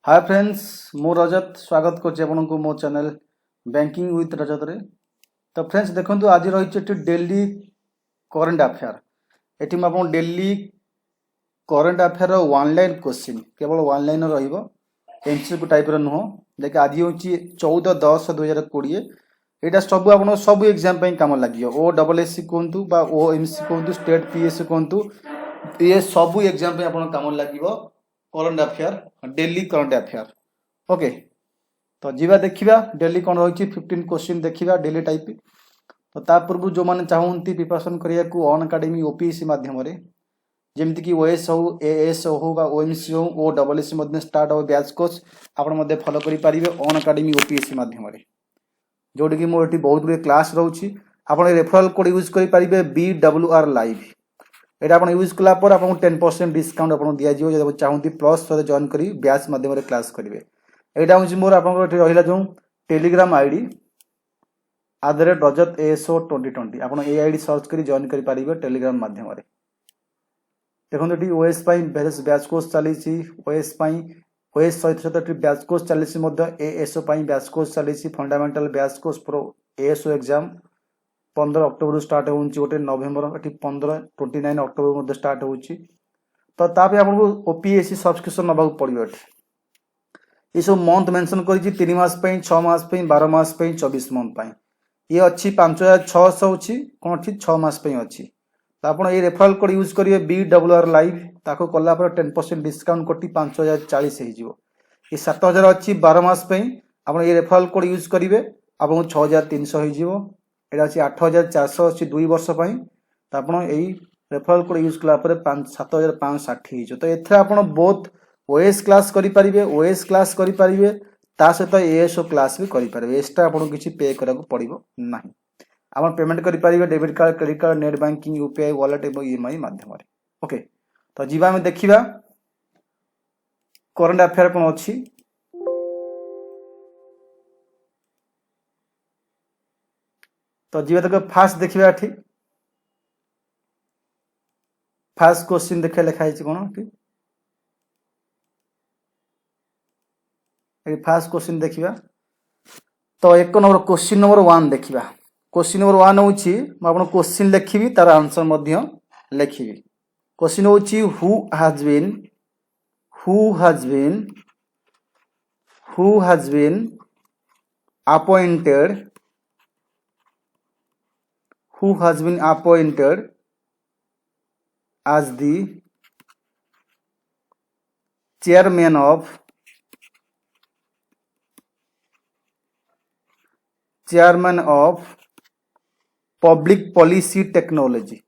Hi friends, मु रजत स्वागत करछि आपनको मो चैनल बैंकिंग विथ रजत रे। तो फ्रेंड्स देखंतु आज रही डेली करंट अफेयर। एठी म आपन daily current affair one line question केवल वन लाइन रहिबो, एमसीक्यू टाइप रो नुहो। देखि आज होछि 14/10/2020। एटा सब आपन सब एग्जाम पई काम लागियो। ओ डबल एससी कोंतु बा ओ एमसी कोंतु, स्टेट पीएस कोंतु, ये सब एग्जाम पे आपन काम लागिबो। Current affair daily current affair okay. तो जीवा देखिबा डेली कौन रही 15 क्वेश्चन देखिबा डेली टाइप। तो ता पूर्व जो माने चाहूंती प्रिपरेशन करिया को ऑन एकेडमी ओपीएससी माध्यम रे जेमति कि ओएस हो, एएस हो बा ओएमसी हो, ओ डबल एस मध्ये स्टार्ट हो बैच कोर्स आपण मध्ये फॉलो करि परिबे ऑन एकेडमी ओपीएससी माध्यम रे, जोडी कि मोर एटी बहुत गुरे क्लास रहउची। आपण रेफरल कोड यूज करि परिबे BWR लाइव। एटा आपण यूज कला पर आपण 10% डिस्काउंट आपण दिया जियो जदि चाहूंती प्लस सरे जॉइन करी बैच माध्यम रे क्लास करिवे। एटा होची मोर आपण एठी रहिला जो टेलीग्राम आईडी @rajat_ASO2020 आपण ए आईडी सर्च करी जॉइन करि परिबे टेलीग्राम माध्यम रे। देखो ये ओएस बैच कोर्स चली ओएस ओएस सहित सहित बैच कोर्स चली एएसओ बैच कोर्स चली फंडामेंटल बैच कोर्स प्रो एएसओ एग्जाम 15 अक्टोबर स्टार्ट होटे नवेम्बर 29 अक्टोबर स्टार्ट हो। तो ताप आपको ओपीएससी सब्सक्रिप्शन नवा पड़ो। ये सब मंथ मेंशन कर 3 मास 6 मास 12 मास 24 मंथ ये अच्छी 5600 अच्छी कौन अच्छी 6 मास अच्छी। तो आप ये रेफरल कोड यूज करेंगे BWR लाइव ताको कला 10% डिस्काउंट कटी 5040 हो। ये 7000 अच्छी 12 मास आप ये रेफरल कोड यूज करेंगे आपको 6300 हो। यहाँ अच्छी 8400 अच्छी 2 वर्ष तो आप रेफरल कोड यूज कला 7560 हो। तो एथरे आप बोथ ओएस क्लास करेंगे, ओएस क्लास करेंगे ता सहित एएसओ क्लास भी करेंगे। एक्स्ट्रा आपको किसी पे करा पड़ो ना। आप पेमेंट करेंगे debit card, credit card, net banking, UPI wallet और ईएमआई माध्यम ओके। तो जीवा में देखिबा करंट अफेयर कौन अच्छी। तो जीवा तक फास्ट देखिबा ठीक फास्ट क्वेश्चन देखे लिखाई कौन ठीक फास्ट क्वेश्चन देखिबा। तो 1 नंबर क्वेश्चन नंबर 1 देखिबा। क्वेश्चन नंबर 1 होची आपण क्वेश्चन लिखिबी तार आंसर मध्य लिखिबी। क्वेश्चन होची who has been appointed as the chairman of public policy technology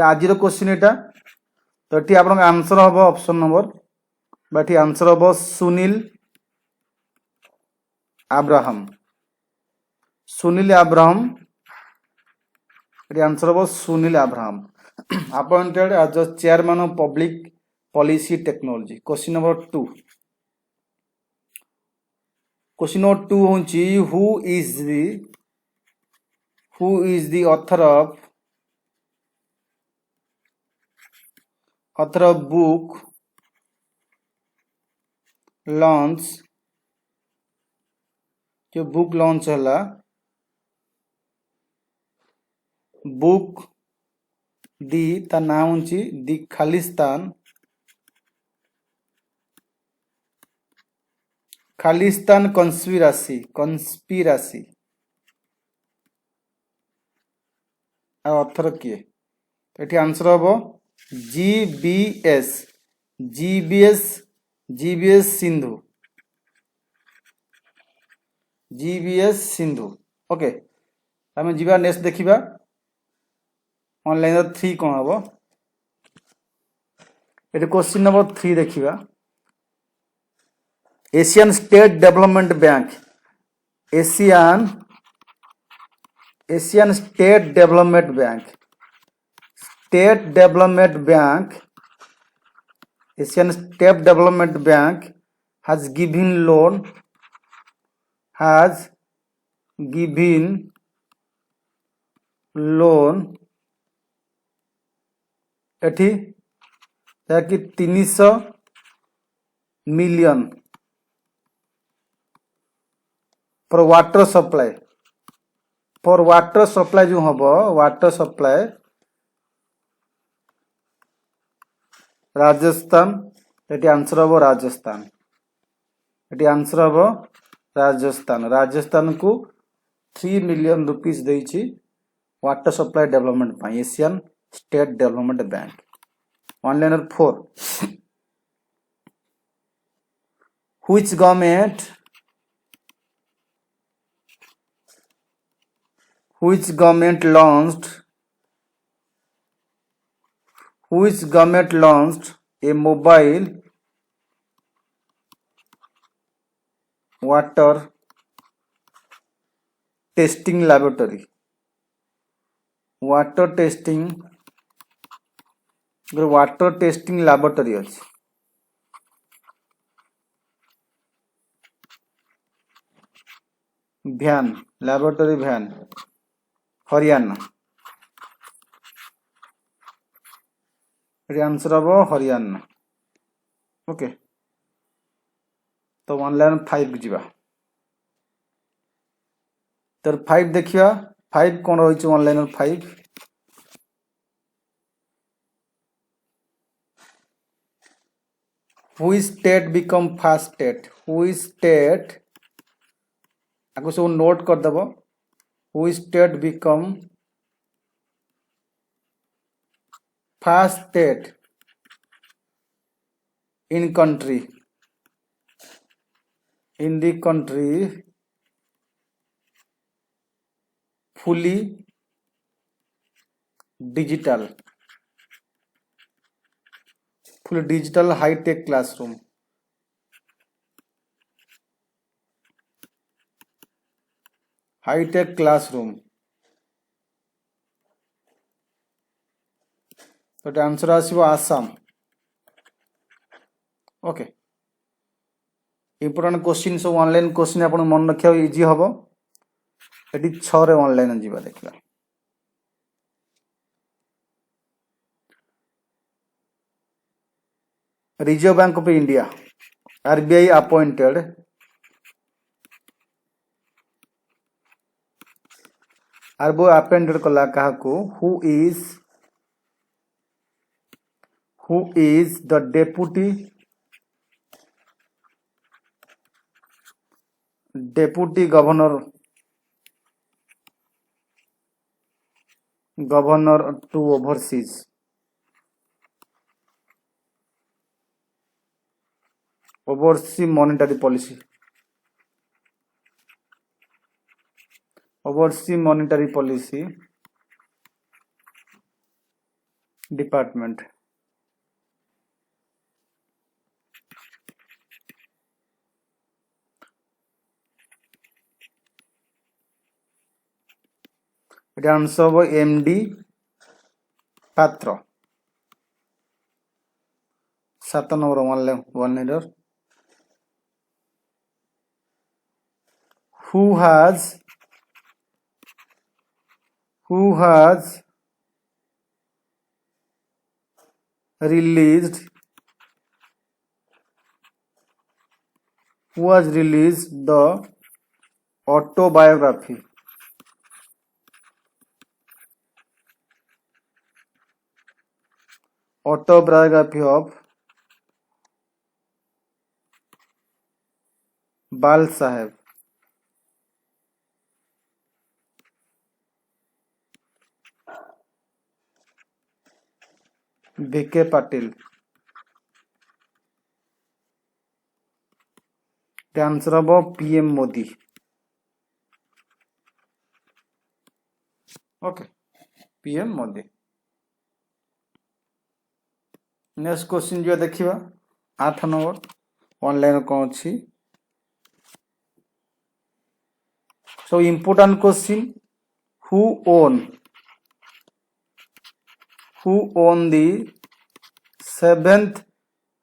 आज क्वेश्चन एटा। तो ये आप आंसर हम ऑप्शन नंबर बाटी आंसर हम सुनील अब्राहम आंसर हम Sunil Abraham appointed as the chairman of public policy technology. Question number 2 होची who is the author of book launch जो बुक लॉन्च है बुक दी ता नाम होची दी खालिस्तान कन्स्पिरासी ऑथर किए। तो ये आंसर हम जीबीएस सिंधु ओके। आम जीवा नेक्स्ट देखिबा ऑनलाइन 3 कौन हम ये क्वेश्चन नंबर 3 देखिबा। Asian state development bank Asian state development bank has given loan एठी कि 300 मिलियन फॉर वाटर सप्लाई जो हम वाटर सप्लाई राजस्थान ये आंसर हम राजस्थान ये आंसर हम राजस्थान को 3 मिलियन रुपीस देइछि water supply development Asian state development bank. One liner 4 which government launched a mobile water testing laboratory water testing laboratory अछि भ्यान laboratory भ्यान हरियाणा आंसर हम हरियाणा। ओके तो 1 लाइन 5 जीवा तो 5 देखिया 5 कौन रही 1 line 5 which state become fast state which state आपको सब नोट कर दबो which state become fast state in the country fully digital high tech classroom तो आंसर आसीबो आसाम। ओके इंपोर्टेंट क्वेश्चन सब ऑनलाइन क्वेश्चन आपन मन रखियो इजी हबो एटी 6 रे ऑनलाइन जीवा देखिबा reserve bank of India RBI appointed कला काहाकू who is the deputy governor to overseas monetary policy department answer हम MD Patra 7 number 1 leader who has released the autobiography of Bal Saheb Vikhe Patil answer हम PM Modi. Okay PM Modi. Next question जो देखिबा 8 number online कौन अछि so important question who own the 7th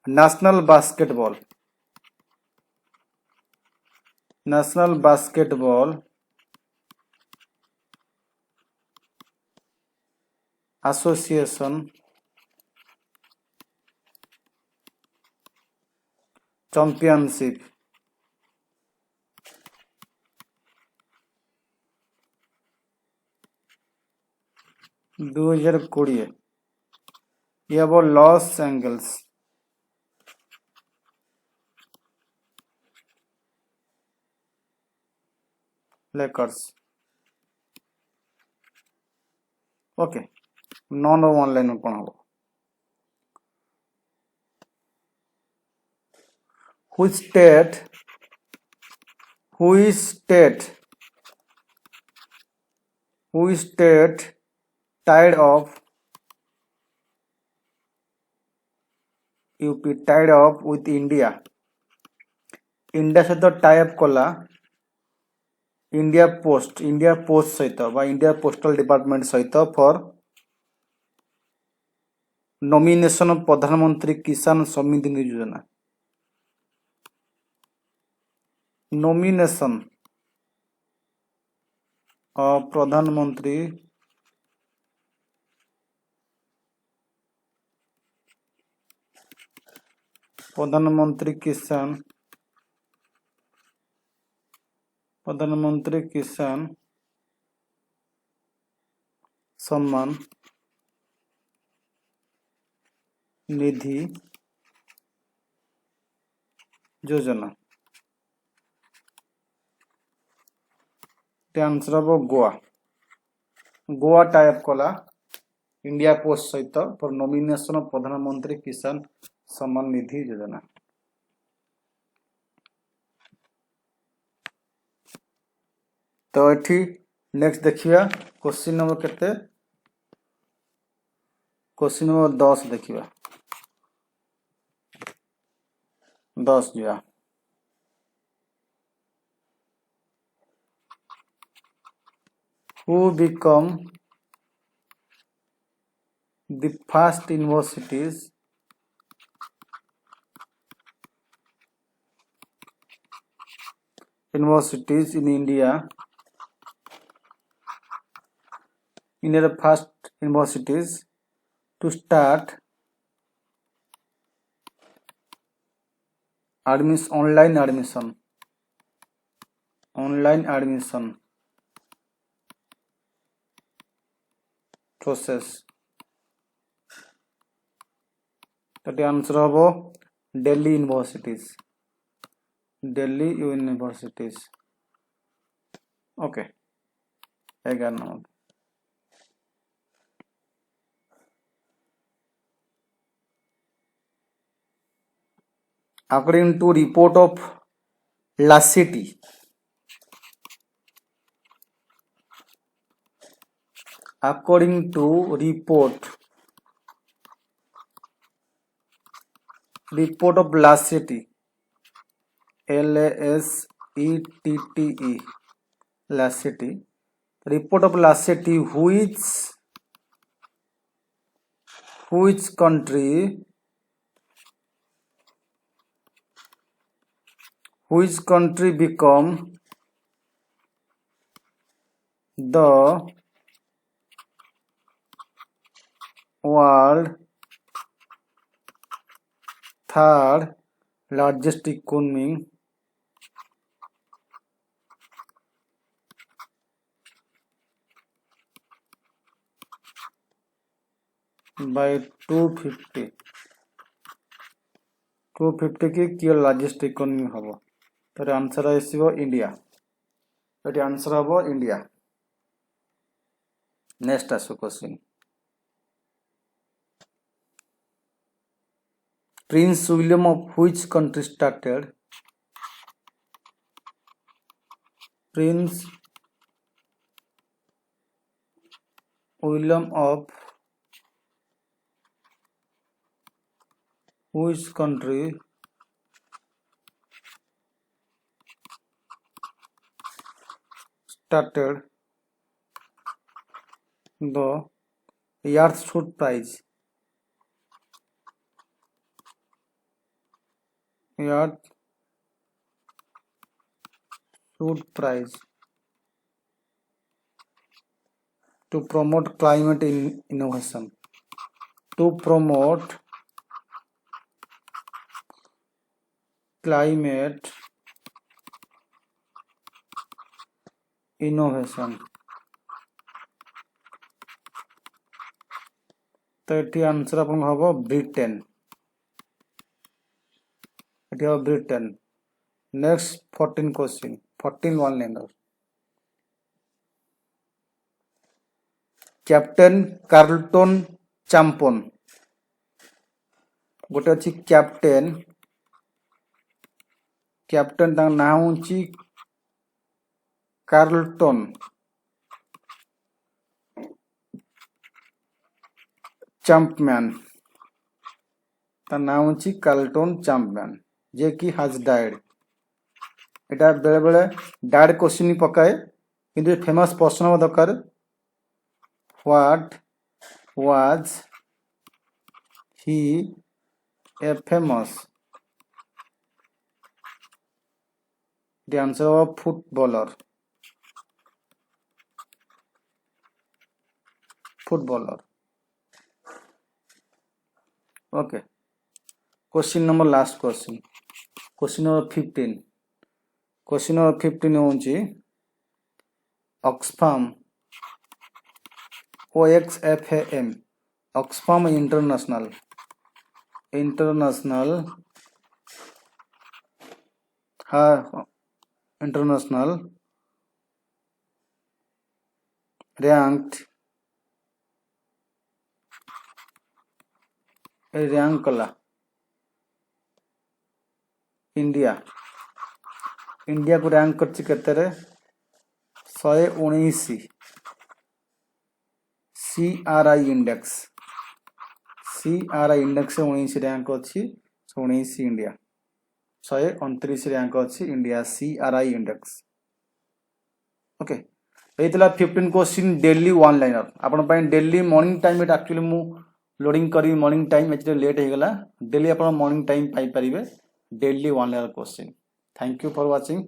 national basketball association championship 2020 ये वो Los Angeles Lakers okay 9 और 1 line में कौन हो which state which state which state tied of UP tied of with India India सहित tie up कला India post सहित बा इंडिया पोस्टल डिपार्टमेंट सहित फॉर नॉमिनेशन ऑफ प्रधानमंत्री किसान सम्मान निधि योजना नॉमिनेशन ऑफ प्रधानमंत्री किसान सम्मान निधि योजना आंसर हम गोवा टाइप कला इंडिया पोस्ट सहित फॉर नॉमिनेशन ऑफ प्रधानमंत्री किसान सम्मान निधि योजना तो एठी नेक्स्ट देखिया क्वेश्चन नंबर केते क्वेश्चन नंबर 10 देखिया 10 जा who become the first universities in India the first universities to start online admission process तो आंसर हम Delhi universities okay 11 number according to report of Lacetti according to report of Lacetti Lacetti Lacetti report of Lacetti which country become the world third largest economy by 250 की largest economy हम तो answer आसो India तो answer हम India next आसो question Prince William of which country started Prince William of which country started the Earthshot Prize Earthshot Prize to promote climate innovation, to promote climate innovation। तो ये answer अपन हम Britain, ये हम Britain. Next 14 question, 14 one liner. Captain Carlton Chapman, गोटे अच्छी captain, captain तांग ना होची Carlton Chapman, ता ना होची कार्लटन चैम्पमैन, जे कि हैज डाइड। एटा बेले बेले डाइड क्वेश्चन ही पकाए, किंतु फेमस प्रश्न दरकार। What was he a famous? The answer of footballer, footballer। Okay, question number last question, question number 15। question number 15 होची Oxfam, OXFAM, Oxfam International, international ranked rank कला India को rank करछि केतेरे 119 CRI index से 19 rank अच्छी 19 India 129 rank अच्छी India CRI index. Okay, ये 15 question daily one liner आपण पई डेली मॉर्निंग टाइम। एटा एक्चुअली मु लोडिंग करी मॉर्निंग टाइम, एच लेट हो गला। डेली आपण मॉर्निंग टाइम पाई परिबे daily one liner question. Thank you for watching.